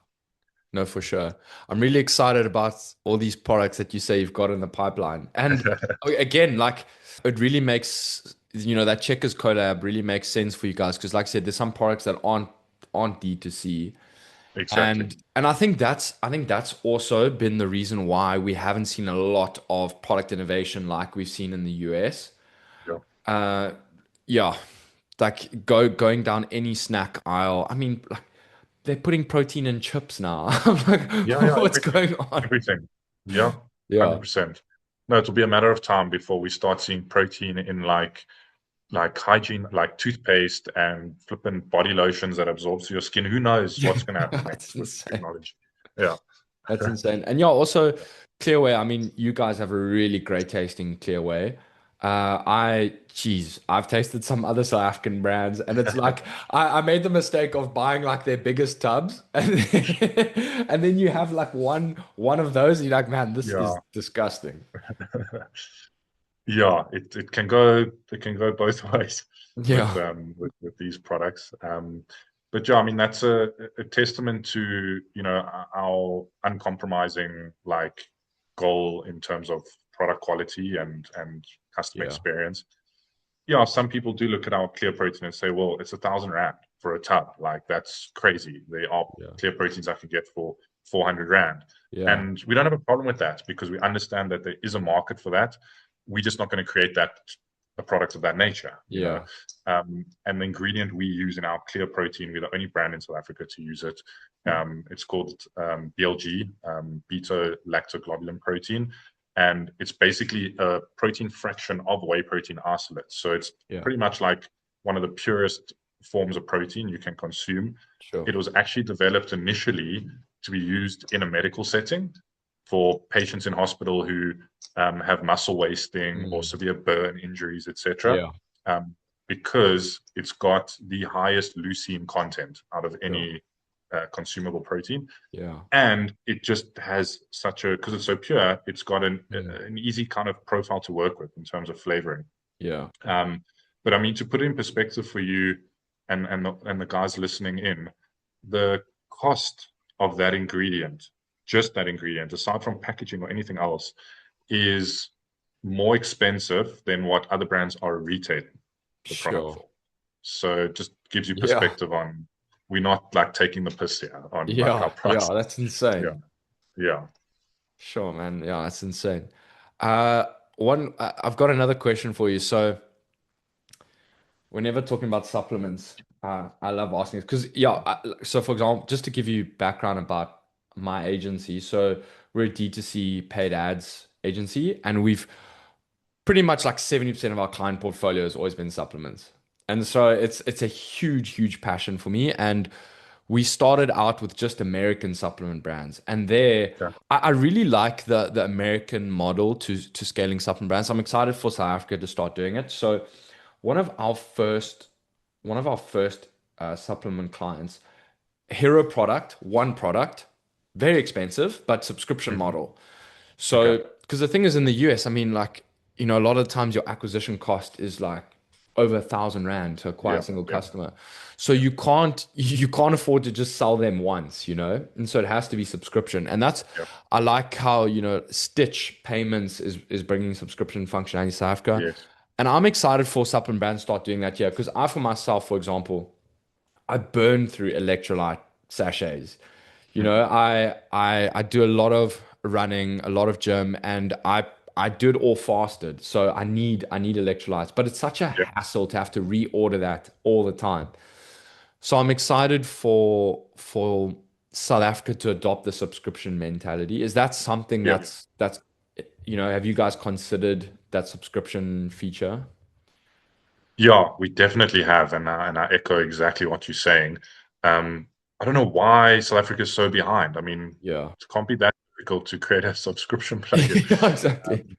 No, for sure. I'm really excited about all these products that you say you've got in the pipeline. And again, like it really makes, that Checkers collab really makes sense for you guys. Because like I said, there's some products that aren't D2C. Exactly. And I think that's also been the reason why we haven't seen a lot of product innovation like we've seen in the US. Yeah. Uh yeah, like going down any snack aisle. I mean, like they're putting protein in chips now. I'm like, Yeah, yeah, what's everything. going on? Everything. Yeah, Yeah. 100%. No, it'll be a matter of time before we start seeing protein in like hygiene, like toothpaste and flippant body lotions that absorbs your skin. Who knows what's going to happen That's next with insane. technology? Yeah. That's insane. And yeah, also Clearway, I mean, you guys have a really great tasting Clearway. I've tasted some other South African brands, and it's like I made the mistake of buying like their biggest tubs, and and then you have like one of those, and you're like, man, this is Yeah. disgusting. Yeah, it can go both ways with Yeah, with these products. But yeah, I mean that's a testament to our uncompromising goal in terms of product quality and customer yeah, experience. Yeah, some people do look at our clear protein and say, well, it's 1,000 rand for a tub. Like that's crazy. There are yeah, clear proteins I can get for 400 rand. yeah, And we don't have a problem with that because we understand that there is a market for that. We're just not going to create a product of that nature. yeah. And the ingredient we use in our clear protein, we're the only brand in South Africa to use it. It's called BLG, beta lactoglobulin protein, and it's basically a protein fraction of whey protein isolate. So it's Yeah, pretty much like one of the purest forms of protein you can consume. sure. It was actually developed initially to be used in a medical setting for patients in hospital who have muscle wasting or Mm, severe burn injuries, etc. yeah, Um, because it's got the highest leucine content out of sure. any consumable protein, Yeah, and it just has because it's so pure, it's got mm, an easy kind of profile to work with in terms of flavoring. yeah, um, but I mean, to put it in perspective for you and the guys listening in, the cost of that ingredient, just that ingredient, aside from packaging or anything else, is more expensive than what other brands are retailing the product sure. for. So it just gives you Yeah, perspective on, we're not like taking the piss here on like our yeah, yeah. prices. That's Yeah. insane. Yeah. Sure, man. Yeah, that's insane. I've got another question for you. So, whenever talking about supplements, I love asking it because, yeah. So, for example, just to give you background about my agency, so we're a D2C paid ads agency, and we've pretty much like 70% of our client portfolio has always been supplements. And so it's a huge passion for me. And we started out with just American supplement brands. And there Yeah. I really like the American model to scaling supplement brands. I'm excited for South Africa to start doing it. So one of our first one of our first supplement clients, hero product, one product, very expensive, but subscription Mhm. model. Okay. So, because the thing is in the US, I mean, like, a lot of the times your acquisition cost is like over 1,000 rand to acquire a Yeah. single Yeah. customer. So you can't afford to just sell them once. And so it has to be subscription. And Yeah. I like how, Stitch Payments is bringing subscription functionality to South Africa. Yes. And I'm excited for supplement brands to start doing that here because I, for myself, for example, I burn through electrolyte sachets. Mhm. I do a lot of running, a lot of gym, and I do it all fasted. So I need electrolytes, but it's such a Yeah. hassle to have to reorder that all the time. So I'm excited for South Africa to adopt the subscription mentality. Is that something Yeah. have you guys considered that subscription feature? Yeah, we definitely have, and I echo exactly what you're saying. I don't know why South Africa is so behind. I mean, Yeah. it can't be that difficult to create a subscription plugin. Yeah, exactly.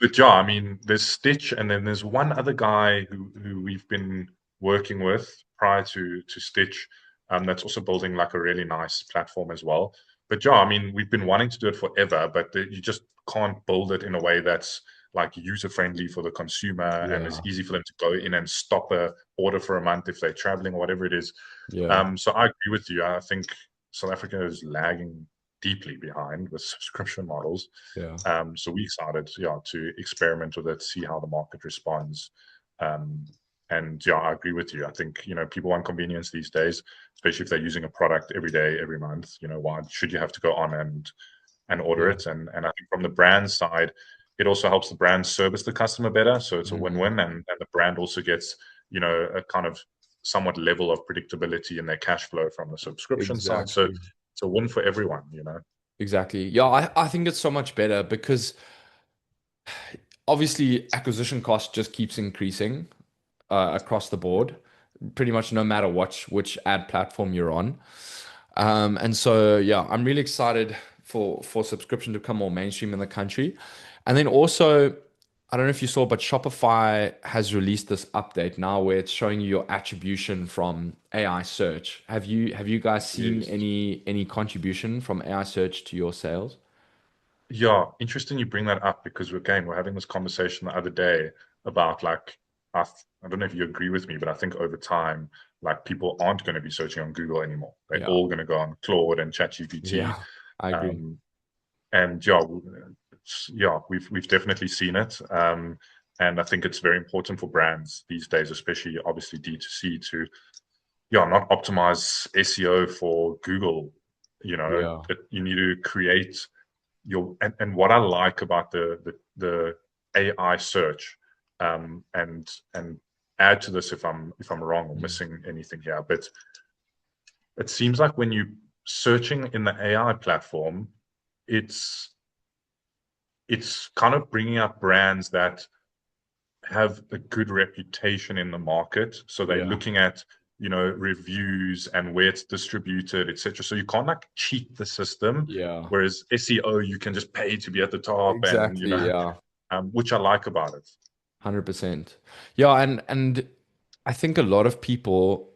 But yeah, I mean, there's Stitch, and then there's one other guy who we've been working with prior to Stitch, that's also building like a really nice platform as well. But yeah, I mean, we've been wanting to do it forever, but you just can't build it in a way that's like user friendly for the consumer and is Yeah. easy for them to go in and stop a order for a month if they're traveling or whatever it is. Yeah. So I agree with you. I think South Africa is lagging deeply behind with subscription models. Yeah. So we started, yeah, to experiment with it, see how the market responds. Um, and yeah, I agree with you. I think, people want convenience these days, especially if they're using a product every day, every month. Why should you have to go on and order Yeah. it? And I think from the brand side, it also helps the brand service the customer better. So it's a Mhm. win-win, and the brand also gets, a kind of somewhat level of predictability in their cash flow from the subscription side. So Exactly. it's a win for everyone. Exactly. Yeah, I think it's so much better because obviously acquisition cost just keeps increasing across the board, pretty much no matter which ad platform you're on. And so yeah, I'm really excited for subscription to become more mainstream in the country. And then also, I don't know if you saw, but Shopify has released this update now where it's showing you your attribution from AI search. Have you guys seen Yes. any contribution from AI search to your sales? Yeah, interesting you bring that up because we're having this conversation the other day about like I don't know if you agree with me, but I think over time, like people aren't going to be searching on Google anymore. They're Yeah. all going to go on Claude and ChatGPT. Yeah, I agree. Um, and yeah, yeah, we've definitely seen it. And I think it's very important for brands these days, especially obviously D2C, to yeah, not optimize SEO for Google. Yeah. You need to create and what I like about the AI search, and add to this if I'm wrong or Mm. missing anything here, but it seems like when you searching in the AI platform, it's it's kind of bringing up brands that have a good reputation in the market. So they're Yeah. looking at, reviews and where it's distributed, etc. So you can't like cheat the system. Yeah. Whereas SEO, you can just pay to be at the top, and Exactly. Yeah. which I like about it. 100%. Yeah, and I think a lot of people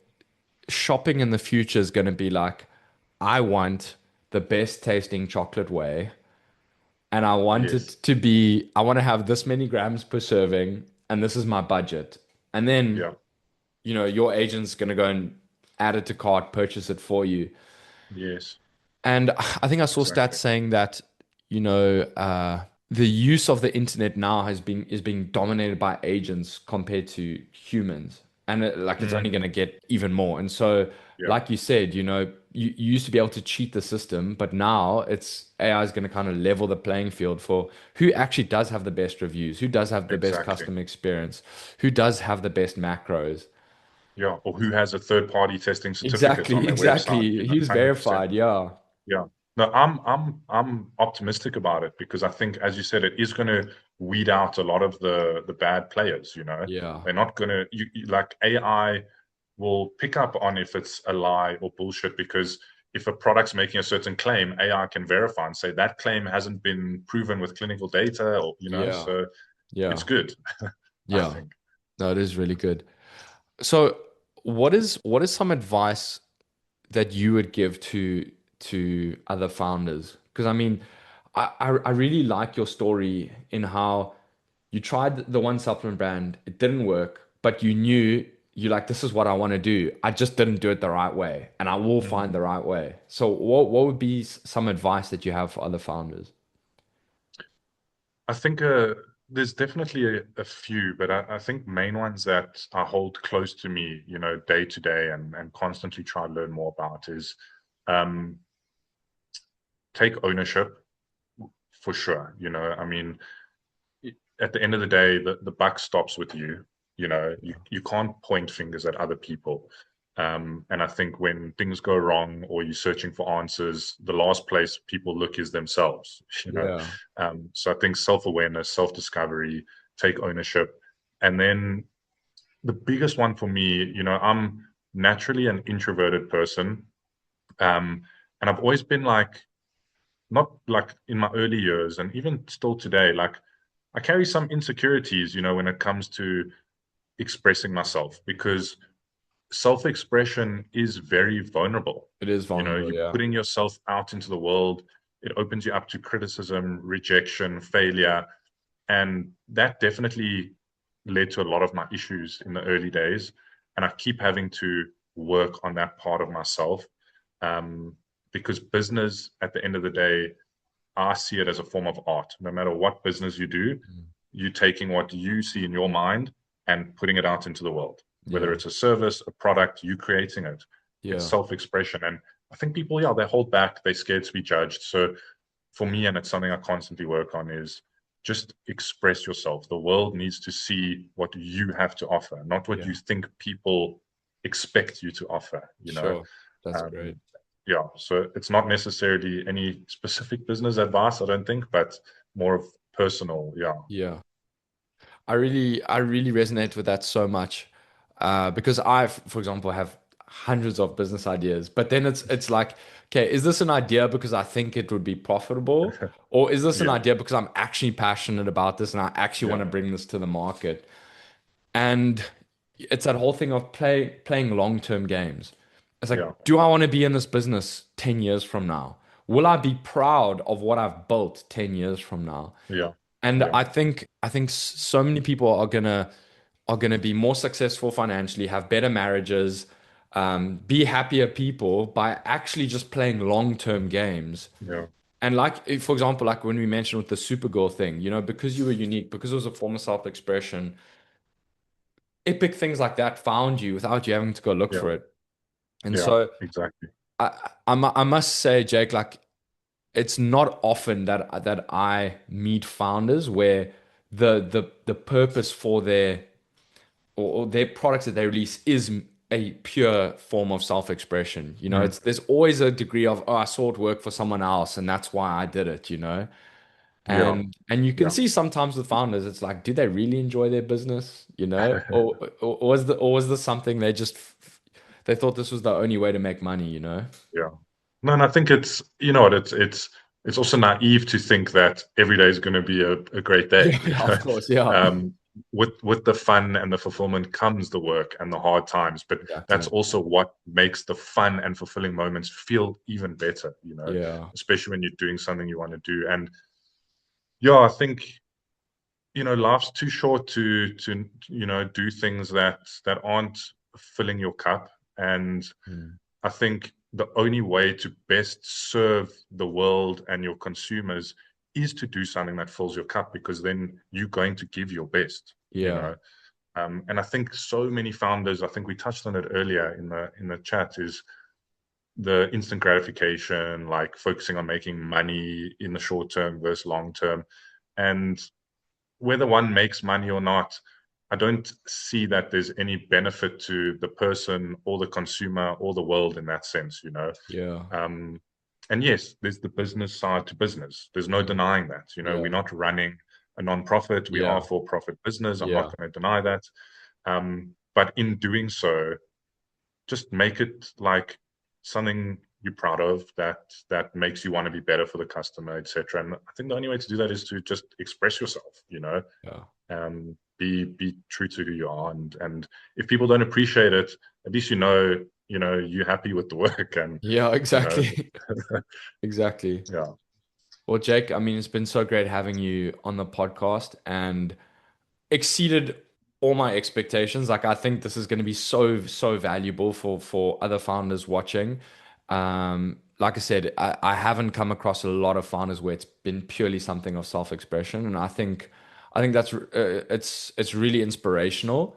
shopping in the future is going to be like, I want the best tasting chocolate way, and Yes. I want to have this many grams per serving, and this is my budget. And then, Yeah. your agent's going to go and add it to cart, purchase it for you. Yes. And I think I saw stats Exactly. saying that, the use of the internet now is being dominated by agents compared to humans. And like it's only going Mm, to get even more. And so, yeah. like you said, you used to be able to cheat the system, but now it's AI is going to kind of level the playing field for who actually does have the best reviews, who does have the best Exactly. customer experience, who does have the best macros. Yeah, or who has a third party testing certificate on Exactly, their website, exactly. He's 100%. verified. Yeah, Yeah. No, I'm optimistic about it because I think, as you said, it is going to weed out a lot of the bad players. yeah, They're not going to like AI will pick up on if it's a lie or bullshit because if a product's making a certain claim, AI can verify and say that claim hasn't been proven with clinical data, or yeah, so it's yeah, good, I yeah. think. No, it is really good. So, what is some advice that you would give to other founders? Because I mean, I really like your story in how you tried the one supplement brand, it didn't work, but you knew you like this is what I want to do. I just didn't do it the right way, and I will find Mhm. the right way. So, what would be some advice that you have for other founders? I think there's definitely a few, but I think main ones that I hold close to me, day to day and constantly try to learn more about is um, take ownership for sure. I mean, at the end of the day, the buck stops with you. You can't point fingers at other people. And I think when things go wrong or you're searching for answers, the last place people look is themselves. Yeah, So I think self-awareness, self-discovery, take ownership. And then the biggest one for me, I'm naturally an introverted person. Um, and I've always been like, not like in my early years and even still today, like I carry some insecurities, when it comes to expressing myself because self-expression is very vulnerable. it is vulnerable. You're Yeah, putting yourself out into the world. It opens you up to criticism, rejection, failure. And that definitely led to a lot of my issues in the early days. And I keep having to work on that part of myself um, because business, at the end of the day, I see it as a form of art. No matter what business you do, Mm. you're taking what you see in your mind and putting it out into the world. Whether Yeah, it's a service, a product, you creating it, it's yeah, self-expression. And I think people, yeah, they hold back, they're scared to be judged. So for me, and it's something I constantly work on, is just express yourself. The world needs to see what you have to offer, not what yeah. you think people expect you to offer. Sure, that's great. Um, yeah, so it's not necessarily any specific business advice, I don't think, but more of personal. Yeah, Yeah. I really resonate with that so much, because I, for example, have hundreds of business ideas. But then it's like, okay, is this an idea because I think it would be profitable, or is this an yeah, idea because I'm actually passionate about this and I actually want yeah, to bring this to the market? And it's that whole thing of playing long-term games. It's yeah, like, do I want to be in this business 10 years from now? Will I be proud of what I've built 10 years from now? yeah, And yeah, I think so many people are gonna be more successful financially, have better marriages, be happier people by actually just playing long-term games. yeah, And like, for example, like when we mentioned with the Supergirl thing, because you were unique, because it was a form of self-expression, epic things like that found you without you having to go look yeah, for it. And yeah, so exactly. I must say, Jake, like it's not often that I meet founders where the purpose for or their products that they release is a pure form of self-expression. Mm, There's always a degree of, oh, I saw it work for someone else and that's why I did it. yeah, And you can yeah. see sometimes with founders, it's like, do they really enjoy their business? Or was this something they thought this was the only way to make money? Yeah. No, and I think it's you know what it's also naive to think that every day is going to be a great day. Yeah, yeah, of course, yeah. Um, with the fun and the fulfillment comes the work and the hard times, but that's Exactly. also what makes the fun and fulfilling moments feel even better. Yeah. Especially when you're doing something you want to do. And yeah, I think life's too short to do things that aren't filling your cup. And Mm. I think the only way to best serve the world and your consumers is to do something that fills your cup because then you're going to give your best, you Yeah. know. And I think so many founders, I think we touched on it earlier in the chat, is the instant gratification, like focusing on making money in the short term versus long term. And whether one makes money or not, I don't see that there's any benefit to the person or the consumer or the world in that sense, you know. Yeah. Um, and yes, there's the business side to business. There's no denying that. You know, Yeah. we're not running a non-profit. We are Yeah. for-profit business. I'm Yeah. not going to deny that. But in doing so, just make it like something you're proud of, that makes you want to be better for the customer, etc. And I think the only way to do that is to just express yourself, you know. Yeah. Be true to who you are, and if people don't appreciate it, at least you know you're happy with the work, and Yeah, you know exactly. Exactly. yeah. Well, Jake, I mean, it's been so great having you on the podcast and exceeded all my expectations. Like, I think this is going to be so, so valuable for other founders watching. Like I said, I haven't come across a lot of founders where it's been purely something of self-expression, and I think that's it's really inspirational.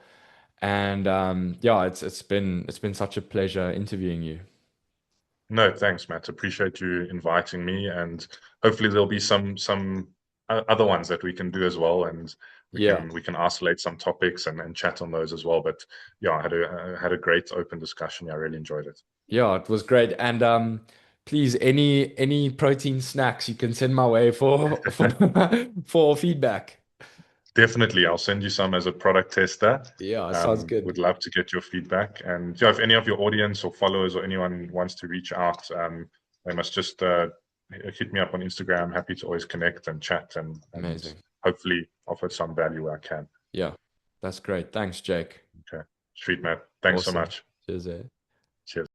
And yeah, it's been such a pleasure interviewing you. No, thanks, Matt. Appreciate you inviting me, and hopefully there'll be some other ones that we can do as well, and we Yeah. can we can isolate some topics and chat on those as well. But yeah, I had a great open discussion. Yeah, I really enjoyed it. Yeah, it was great. And please, any protein snacks you can send my way for feedback. Definitely, I'll send you some as a product tester. Yeah, sounds Would good. love to get your feedback. And yeah, if any of your audience or followers or anyone wants to reach out, they must just hit me up on Instagram. Happy to always connect and chat and Amazing. hopefully offer some value where I can. Yeah, that's great. Thanks, Jake. Okay. Sweet, Matt. Thanks so Awesome. much. Cheers. Eh? Cheers.